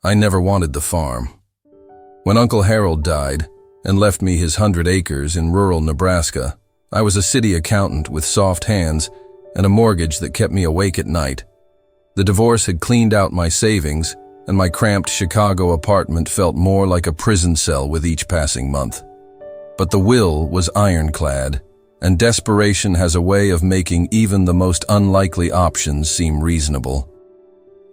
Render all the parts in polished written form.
I never wanted the farm. When Uncle Harold died and left me his 100 acres in rural Nebraska, I was a city accountant with soft hands and a mortgage that kept me awake at night. The divorce had cleaned out my savings, and my cramped Chicago apartment felt more like a prison cell with each passing month. But the will was ironclad, and desperation has a way of making even the most unlikely options seem reasonable.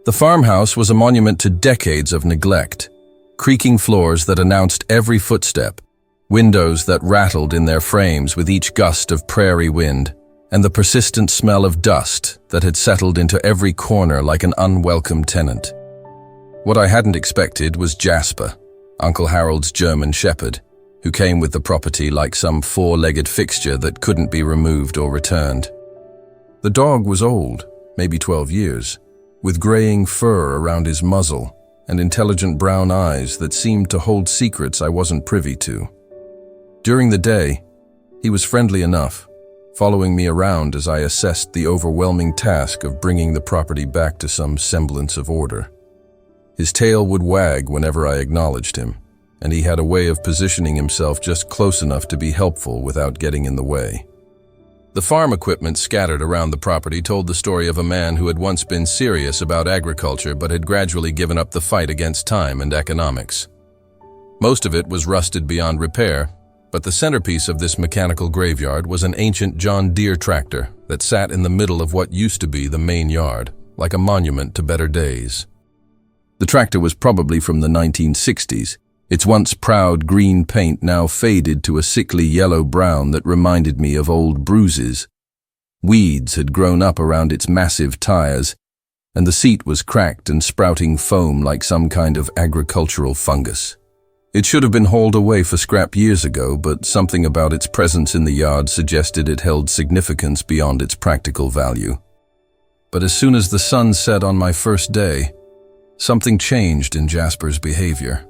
The farmhouse was a monument to decades of neglect. Creaking floors that announced every footstep, windows that rattled in their frames with each gust of prairie wind, and the persistent smell of dust that had settled into every corner like an unwelcome tenant. What I hadn't expected was Jasper, Uncle Harold's German shepherd, who came with the property like some four-legged fixture that couldn't be removed or returned. The dog was old, maybe 12 years, with graying fur around his muzzle and intelligent brown eyes that seemed to hold secrets I wasn't privy to. During the day, he was friendly enough, following me around as I assessed the overwhelming task of bringing the property back to some semblance of order. His tail would wag whenever I acknowledged him, and he had a way of positioning himself just close enough to be helpful without getting in the way. The farm equipment scattered around the property told the story of a man who had once been serious about agriculture but had gradually given up the fight against time and economics. Most of it was rusted beyond repair, but the centerpiece of this mechanical graveyard was an ancient John Deere tractor that sat in the middle of what used to be the main yard, like a monument to better days. The tractor was probably from the 1960s, its once proud green paint now faded to a sickly yellow-brown that reminded me of old bruises. Weeds had grown up around its massive tires, and the seat was cracked and sprouting foam like some kind of agricultural fungus. It should have been hauled away for scrap years ago, but something about its presence in the yard suggested it held significance beyond its practical value. But as soon as the sun set on my first day, something changed in Jasper's behavior.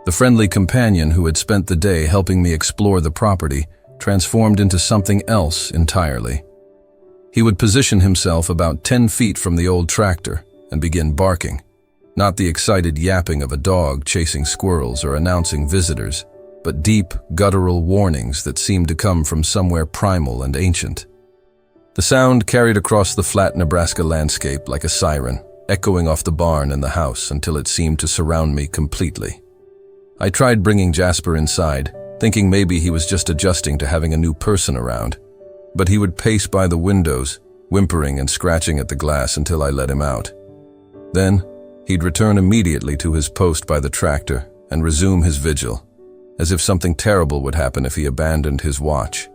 The friendly companion who had spent the day helping me explore the property transformed into something else entirely. He would position himself about 10 feet from the old tractor and begin barking, not the excited yapping of a dog chasing squirrels or announcing visitors, but deep, guttural warnings that seemed to come from somewhere primal and ancient. The sound carried across the flat Nebraska landscape like a siren, echoing off the barn and the house until it seemed to surround me completely. I tried bringing Jasper inside, thinking maybe he was just adjusting to having a new person around, but he would pace by the windows, whimpering and scratching at the glass until I let him out. Then, he'd return immediately to his post by the tractor and resume his vigil, as if something terrible would happen if he abandoned his watch.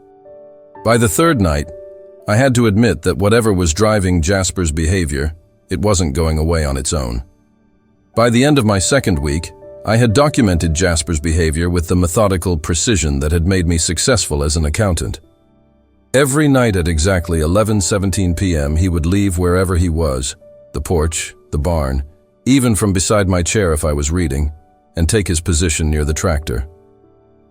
By the third night, I had to admit that whatever was driving Jasper's behavior, it wasn't going away on its own. By the end of my second week, I had documented Jasper's behavior with the methodical precision that had made me successful as an accountant. Every night at exactly 11:17 p.m. he would leave wherever he was, the porch, the barn, even from beside my chair if I was reading, and take his position near the tractor.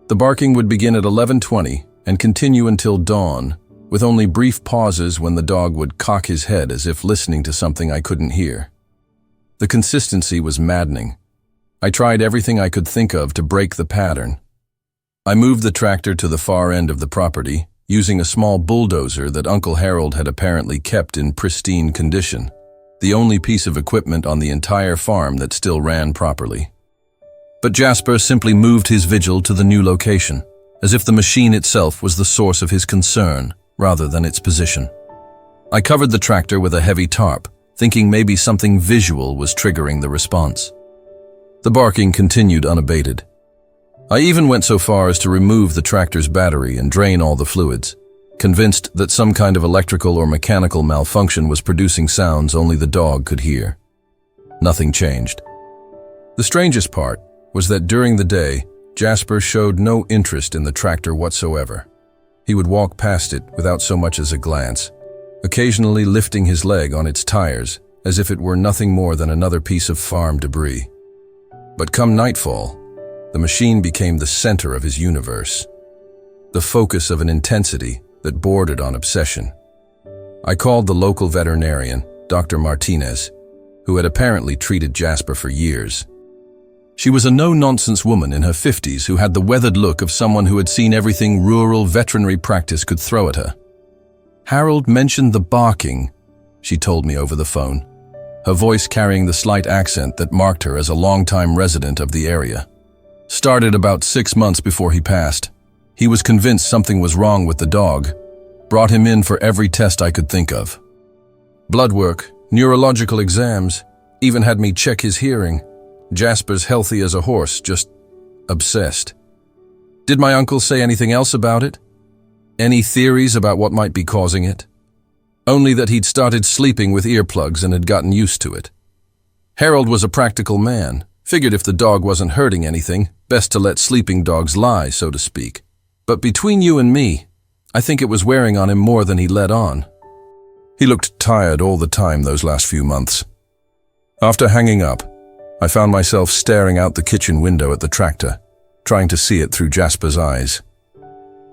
The barking would begin at 11:20 and continue until dawn, with only brief pauses when the dog would cock his head as if listening to something I couldn't hear. The consistency was maddening. I tried everything I could think of to break the pattern. I moved the tractor to the far end of the property, using a small bulldozer that Uncle Harold had apparently kept in pristine condition, the only piece of equipment on the entire farm that still ran properly. But Jasper simply moved his vigil to the new location, as if the machine itself was the source of his concern, rather than its position. I covered the tractor with a heavy tarp, thinking maybe something visual was triggering the response. The barking continued unabated. I even went so far as to remove the tractor's battery and drain all the fluids, convinced that some kind of electrical or mechanical malfunction was producing sounds only the dog could hear. Nothing changed. The strangest part was that during the day, Jasper showed no interest in the tractor whatsoever. He would walk past it without so much as a glance, occasionally lifting his leg on its tires as if it were nothing more than another piece of farm debris. But come nightfall, the machine became the center of his universe, the focus of an intensity that bordered on obsession. I called the local veterinarian, Dr. Martinez, who had apparently treated Jasper for years. She was a no-nonsense woman in her 50s who had the weathered look of someone who had seen everything rural veterinary practice could throw at her. "Harold mentioned the barking," she told me over the phone, her voice carrying the slight accent that marked her as a long-time resident of the area. "Started about 6 months before he passed. He was convinced something was wrong with the dog. Brought him in for every test I could think of. Blood work, neurological exams, even had me check his hearing. Jasper's healthy as a horse, just obsessed." "Did my uncle say anything else about it? Any theories about what might be causing it?" "Only that he'd started sleeping with earplugs and had gotten used to it. Harold was a practical man, figured if the dog wasn't hurting anything, best to let sleeping dogs lie, so to speak. But between you and me, I think it was wearing on him more than he let on. He looked tired all the time those last few months." After hanging up, I found myself staring out the kitchen window at the tractor, trying to see it through Jasper's eyes.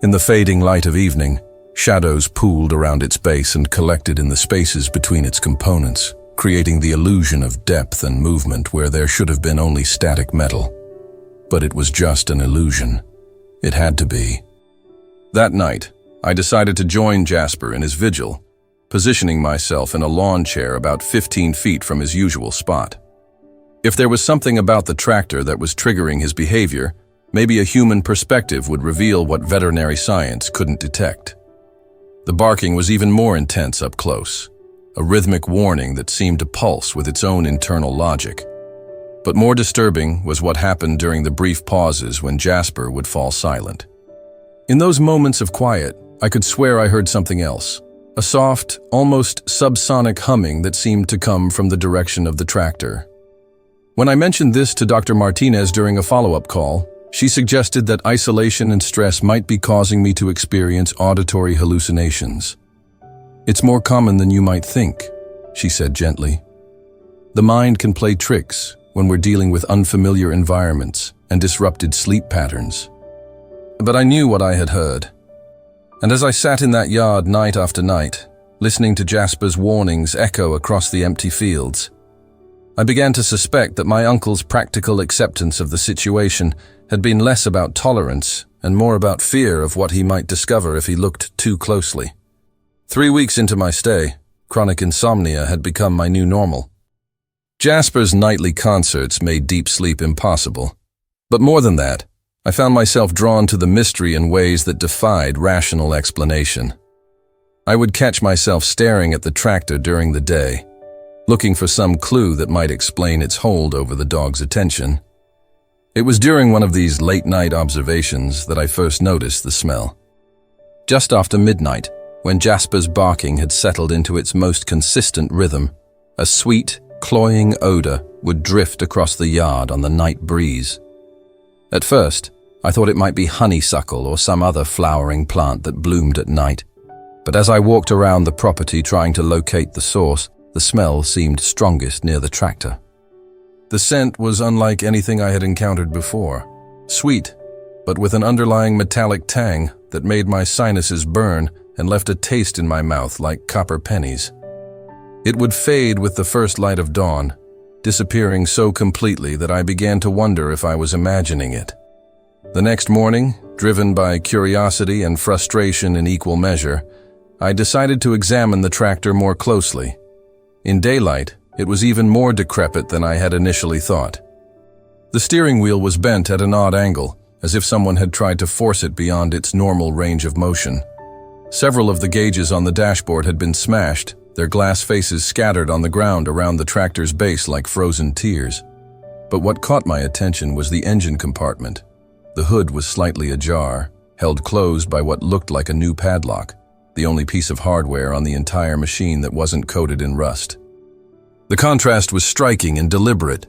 In the fading light of evening, shadows pooled around its base and collected in the spaces between its components, creating the illusion of depth and movement where there should have been only static metal. But it was just an illusion. It had to be. That night, I decided to join Jasper in his vigil, positioning myself in a lawn chair about 15 feet from his usual spot. If there was something about the tractor that was triggering his behavior, maybe a human perspective would reveal what veterinary science couldn't detect. The barking was even more intense up close, a rhythmic warning that seemed to pulse with its own internal logic. But more disturbing was what happened during the brief pauses when Jasper would fall silent. In those moments of quiet, I could swear I heard something else, a soft, almost subsonic humming that seemed to come from the direction of the tractor. When I mentioned this to Dr. Martinez during a follow-up call, she suggested that isolation and stress might be causing me to experience auditory hallucinations. "It's more common than you might think," she said gently. "The mind can play tricks when we're dealing with unfamiliar environments and disrupted sleep patterns." But I knew what I had heard. And as I sat in that yard night after night, listening to Jasper's warnings echo across the empty fields, I began to suspect that my uncle's practical acceptance of the situation had been less about tolerance and more about fear of what he might discover if he looked too closely. 3 weeks into my stay, chronic insomnia had become my new normal. Jasper's nightly concerts made deep sleep impossible. But more than that, I found myself drawn to the mystery in ways that defied rational explanation. I would catch myself staring at the tractor during the day, looking for some clue that might explain its hold over the dog's attention. It was during one of these late-night observations that I first noticed the smell. Just after midnight, when Jasper's barking had settled into its most consistent rhythm, a sweet, cloying odor would drift across the yard on the night breeze. At first, I thought it might be honeysuckle or some other flowering plant that bloomed at night, but as I walked around the property trying to locate the source, the smell seemed strongest near the tractor. The scent was unlike anything I had encountered before. Sweet, but with an underlying metallic tang that made my sinuses burn and left a taste in my mouth like copper pennies. It would fade with the first light of dawn, disappearing so completely that I began to wonder if I was imagining it. The next morning, driven by curiosity and frustration in equal measure, I decided to examine the tractor more closely. In daylight, it was even more decrepit than I had initially thought. The steering wheel was bent at an odd angle, as if someone had tried to force it beyond its normal range of motion. Several of the gauges on the dashboard had been smashed, their glass faces scattered on the ground around the tractor's base like frozen tears. But what caught my attention was the engine compartment. The hood was slightly ajar, held closed by what looked like a new padlock, the only piece of hardware on the entire machine that wasn't coated in rust. The contrast was striking and deliberate.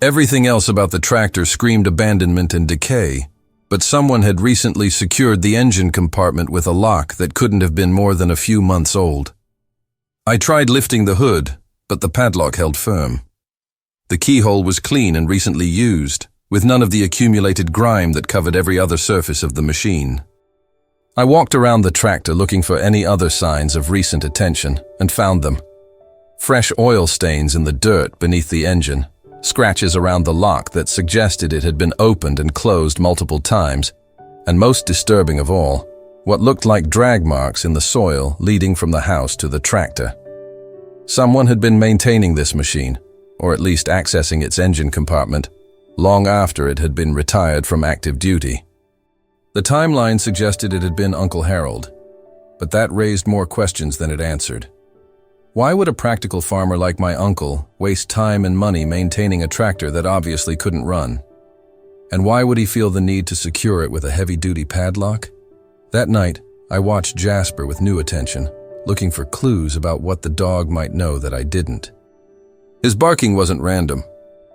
Everything else about the tractor screamed abandonment and decay, but someone had recently secured the engine compartment with a lock that couldn't have been more than a few months old. I tried lifting the hood, but the padlock held firm. The keyhole was clean and recently used, with none of the accumulated grime that covered every other surface of the machine. I walked around the tractor looking for any other signs of recent attention and found them. fresh oil stains in the dirt beneath the engine, scratches around the lock that suggested it had been opened and closed multiple times, and most disturbing of all, what looked like drag marks in the soil leading from the house to the tractor. Someone had been maintaining this machine, or at least accessing its engine compartment, long after it had been retired from active duty. The timeline suggested it had been Uncle Harold, but that raised more questions than it answered. Why would a practical farmer like my uncle waste time and money maintaining a tractor that obviously couldn't run? And why would he feel the need to secure it with a heavy-duty padlock? That night, I watched Jasper with new attention, looking for clues about what the dog might know that I didn't. His barking wasn't random.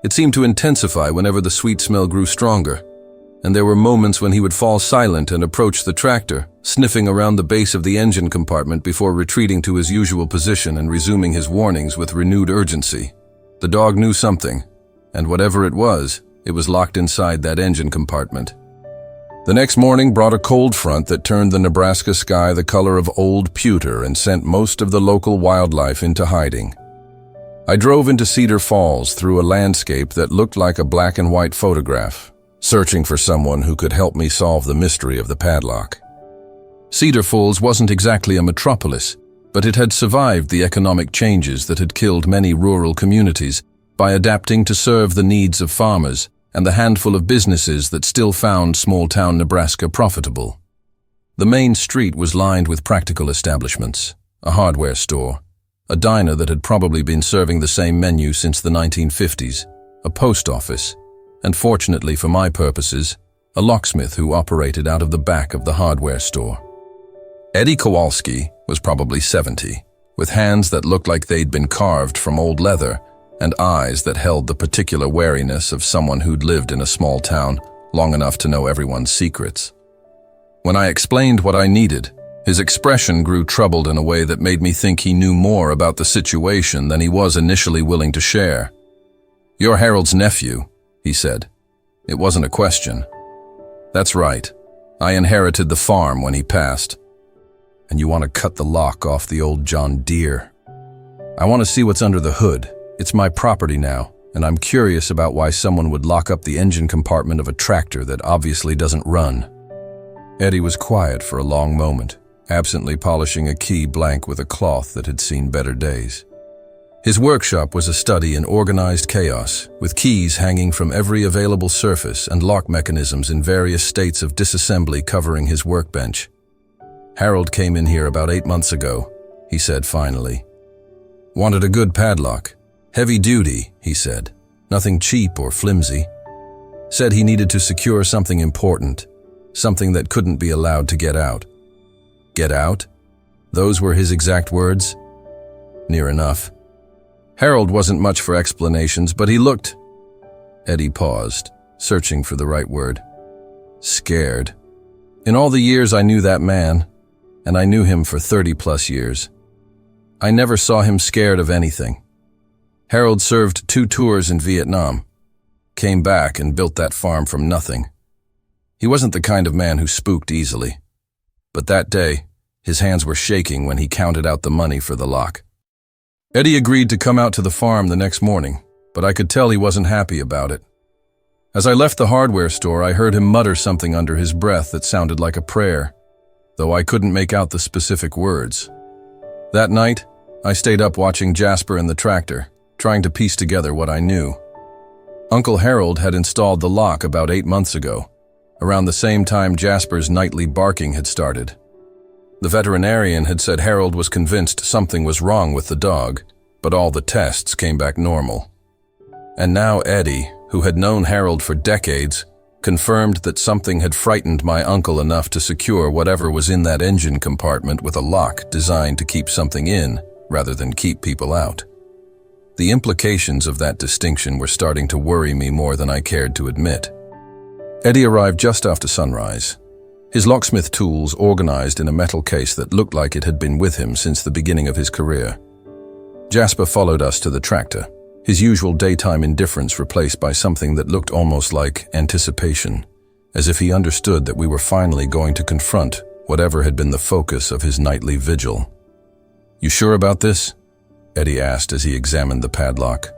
It seemed to intensify whenever the sweet smell grew stronger, and there were moments when he would fall silent and approach the tractor, sniffing around the base of the engine compartment before retreating to his usual position and resuming his warnings with renewed urgency. The dog knew something, and whatever it was locked inside that engine compartment. The next morning brought a cold front that turned the Nebraska sky the color of old pewter and sent most of the local wildlife into hiding. I drove into Cedar Falls through a landscape that looked like a black and white photograph, searching for someone who could help me solve the mystery of the padlock. Cedar Falls wasn't exactly a metropolis, but it had survived the economic changes that had killed many rural communities by adapting to serve the needs of farmers and the handful of businesses that still found small-town Nebraska profitable. The main street was lined with practical establishments, a hardware store, a diner that had probably been serving the same menu since the 1950s, a post office, and fortunately for my purposes, a locksmith who operated out of the back of the hardware store. Eddie Kowalski was probably 70, with hands that looked like they'd been carved from old leather and eyes that held the particular wariness of someone who'd lived in a small town long enough to know everyone's secrets. When I explained what I needed, his expression grew troubled in a way that made me think he knew more about the situation than he was initially willing to share. "You're Harold's nephew," he said. It wasn't a question. "That's right. I inherited the farm when he passed. And you want to cut the lock off the old John Deere. I want to see what's under the hood. It's my property now, and I'm curious about why someone would lock up the engine compartment of a tractor that obviously doesn't run." Eddie was quiet for a long moment, absently polishing a key blank with a cloth that had seen better days. His workshop was a study in organized chaos, with keys hanging from every available surface and lock mechanisms in various states of disassembly covering his workbench. "Harold came in here about 8 months ago," he said finally. "Wanted a good padlock. Heavy duty," he said. "Nothing cheap or flimsy. Said he needed to secure something important, something that couldn't be allowed to get out." "Get out?" Those were his exact words? Near enough. Harold wasn't much for explanations, but he looked. Eddie paused, searching for the right word. Scared. In all the years I knew that man, and I knew him for 30+ years, I never saw him scared of anything. Harold served 2 tours in Vietnam, came back and built that farm from nothing. He wasn't the kind of man who spooked easily. But that day, his hands were shaking when he counted out the money for the lock. Eddie agreed to come out to the farm the next morning, but I could tell he wasn't happy about it. As I left the hardware store, I heard him mutter something under his breath that sounded like a prayer, though I couldn't make out the specific words. That night, I stayed up watching Jasper and the tractor, trying to piece together what I knew. Uncle Harold had installed the lock about 8 months ago, around the same time Jasper's nightly barking had started. The veterinarian had said Harold was convinced something was wrong with the dog, but all the tests came back normal. And now Eddie, who had known Harold for decades, confirmed that something had frightened my uncle enough to secure whatever was in that engine compartment with a lock designed to keep something in rather than keep people out. The implications of that distinction were starting to worry me more than I cared to admit. Eddie arrived just after sunrise, his locksmith tools organized in a metal case that looked like it had been with him since the beginning of his career. Jasper followed us to the tractor, his usual daytime indifference replaced by something that looked almost like anticipation, as if he understood that we were finally going to confront whatever had been the focus of his nightly vigil. "You sure about this?" Eddie asked as he examined the padlock.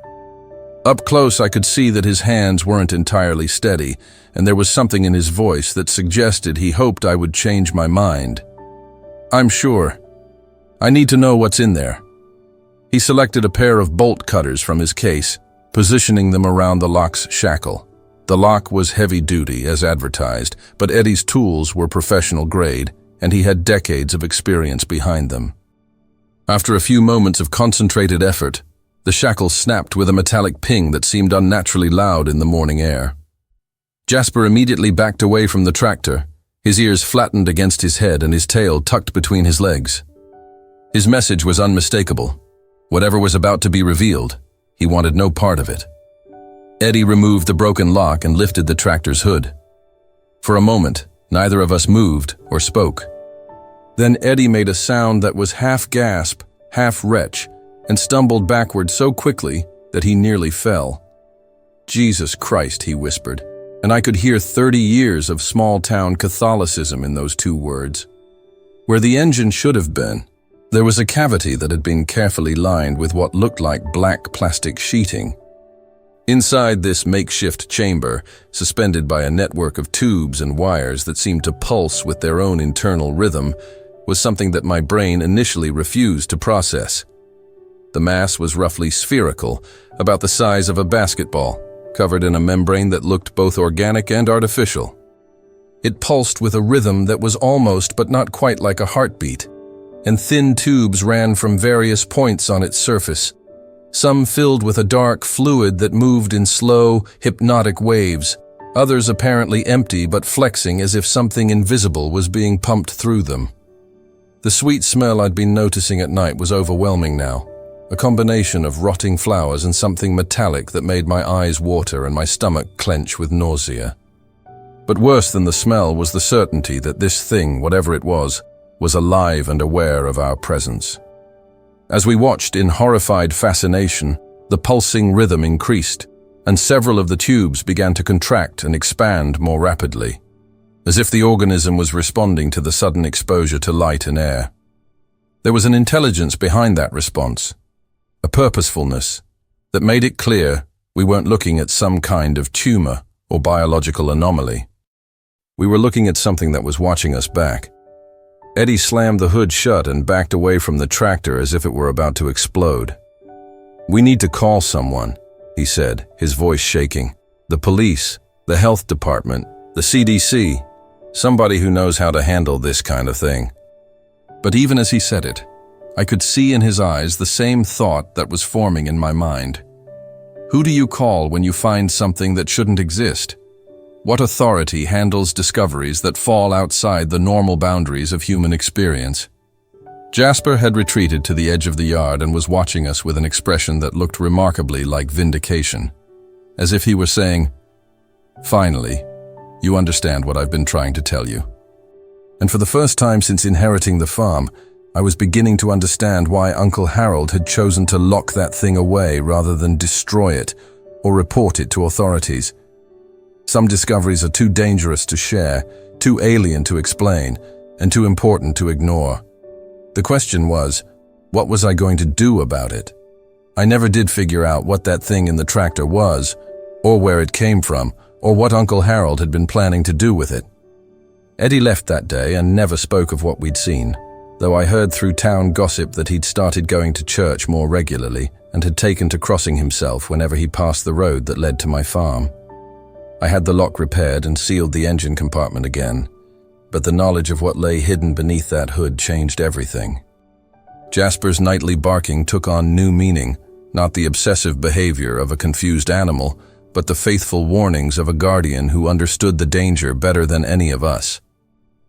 Up close, I could see that his hands weren't entirely steady, and there was something in his voice that suggested he hoped I would change my mind. I'm sure. I need to know what's in there. He selected a pair of bolt cutters from his case, positioning them around the lock's shackle. The lock was heavy-duty, as advertised, but Eddie's tools were professional grade, and he had decades of experience behind them. After a few moments of concentrated effort, the shackle snapped with a metallic ping that seemed unnaturally loud in the morning air. Jasper immediately backed away from the tractor, his ears flattened against his head and his tail tucked between his legs. His message was unmistakable. Whatever was about to be revealed, he wanted no part of it. Eddie removed the broken lock and lifted the tractor's hood. For a moment, neither of us moved or spoke. Then Eddie made a sound that was half gasp, half retch, and stumbled backward so quickly that he nearly fell. Jesus Christ, he whispered, and I could hear 30 years of small-town Catholicism in those two words. Where the engine should have been, there was a cavity that had been carefully lined with what looked like black plastic sheeting. Inside this makeshift chamber, suspended by a network of tubes and wires that seemed to pulse with their own internal rhythm, was something that my brain initially refused to process. The mass was roughly spherical, about the size of a basketball, covered in a membrane that looked both organic and artificial. It pulsed with a rhythm that was almost but not quite like a heartbeat, and thin tubes ran from various points on its surface, some filled with a dark fluid that moved in slow, hypnotic waves, others apparently empty but flexing as if something invisible was being pumped through them. The sweet smell I'd been noticing at night was overwhelming now, a combination of rotting flowers and something metallic that made my eyes water and my stomach clench with nausea. But worse than the smell was the certainty that this thing, whatever it was alive and aware of our presence. As we watched in horrified fascination, the pulsing rhythm increased, and several of the tubes began to contract and expand more rapidly, as if the organism was responding to the sudden exposure to light and air. There was an intelligence behind that response, a purposefulness that made it clear we weren't looking at some kind of tumor or biological anomaly. We were looking at something that was watching us back. Eddie slammed the hood shut and backed away from the tractor as if it were about to explode. "We need to call someone," he said, his voice shaking. "The police, the health department, the CDC, somebody who knows how to handle this kind of thing." But even as he said it, I could see in his eyes the same thought that was forming in my mind. Who do you call when you find something that shouldn't exist? What authority handles discoveries that fall outside the normal boundaries of human experience? Jasper had retreated to the edge of the yard and was watching us with an expression that looked remarkably like vindication, as if he were saying, "Finally, you understand what I've been trying to tell you." And for the first time since inheriting the farm, I was beginning to understand why Uncle Harold had chosen to lock that thing away rather than destroy it or report it to authorities. Some discoveries are too dangerous to share, too alien to explain, and too important to ignore. The question was, what was I going to do about it? I never did figure out what that thing in the tractor was, or where it came from, or what Uncle Harold had been planning to do with it. Eddie left that day and never spoke of what we'd seen, though I heard through town gossip that he'd started going to church more regularly and had taken to crossing himself whenever he passed the road that led to my farm. I had the lock repaired and sealed the engine compartment again, but the knowledge of what lay hidden beneath that hood changed everything. Jasper's nightly barking took on new meaning, not the obsessive behavior of a confused animal, but the faithful warnings of a guardian who understood the danger better than any of us.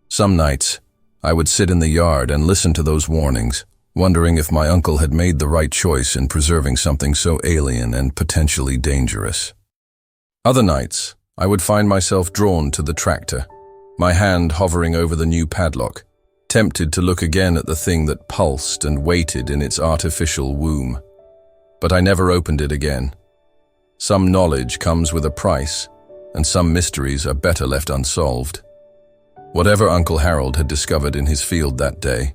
Some nights, I would sit in the yard and listen to those warnings, wondering if my uncle had made the right choice in preserving something so alien and potentially dangerous. Other nights, I would find myself drawn to the tractor, my hand hovering over the new padlock, tempted to look again at the thing that pulsed and waited in its artificial womb. But I never opened it again. Some knowledge comes with a price, and some mysteries are better left unsolved. Whatever Uncle Harold had discovered in his field that day,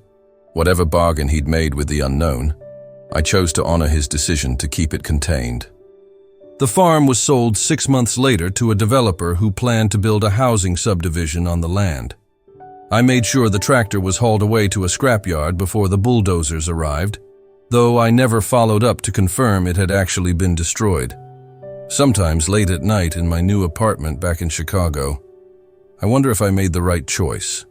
whatever bargain he'd made with the unknown, I chose to honor his decision to keep it contained. The farm was sold 6 months later to a developer who planned to build a housing subdivision on the land. I made sure the tractor was hauled away to a scrapyard before the bulldozers arrived, though I never followed up to confirm it had actually been destroyed. Sometimes late at night in my new apartment back in Chicago, I wonder if I made the right choice.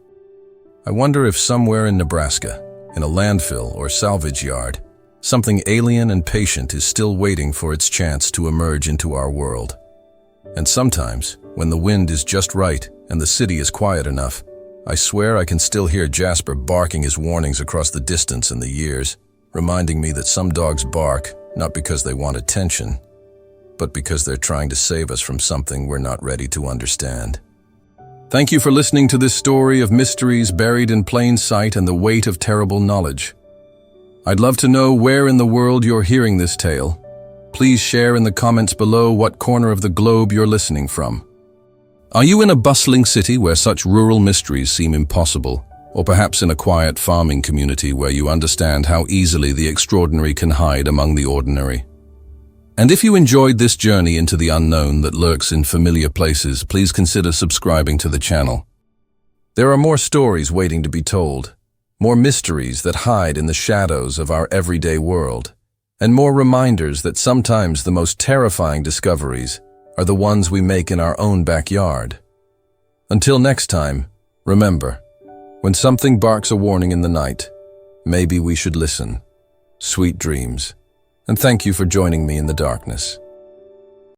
I wonder if somewhere in Nebraska, in a landfill or salvage yard, something alien and patient is still waiting for its chance to emerge into our world. And sometimes, when the wind is just right and the city is quiet enough, I swear I can still hear Jasper barking his warnings across the distance and the years, reminding me that some dogs bark not because they want attention, but because they're trying to save us from something we're not ready to understand. Thank you for listening to this story of mysteries buried in plain sight and the weight of terrible knowledge. I'd love to know where in the world you're hearing this tale. Please share in the comments below what corner of the globe you're listening from. Are you in a bustling city where such rural mysteries seem impossible, or perhaps in a quiet farming community where you understand how easily the extraordinary can hide among the ordinary? And if you enjoyed this journey into the unknown that lurks in familiar places, please consider subscribing to the channel. There are more stories waiting to be told, more mysteries that hide in the shadows of our everyday world, and more reminders that sometimes the most terrifying discoveries are the ones we make in our own backyard. Until next time, remember, when something barks a warning in the night, maybe we should listen. Sweet dreams, and thank you for joining me in the darkness.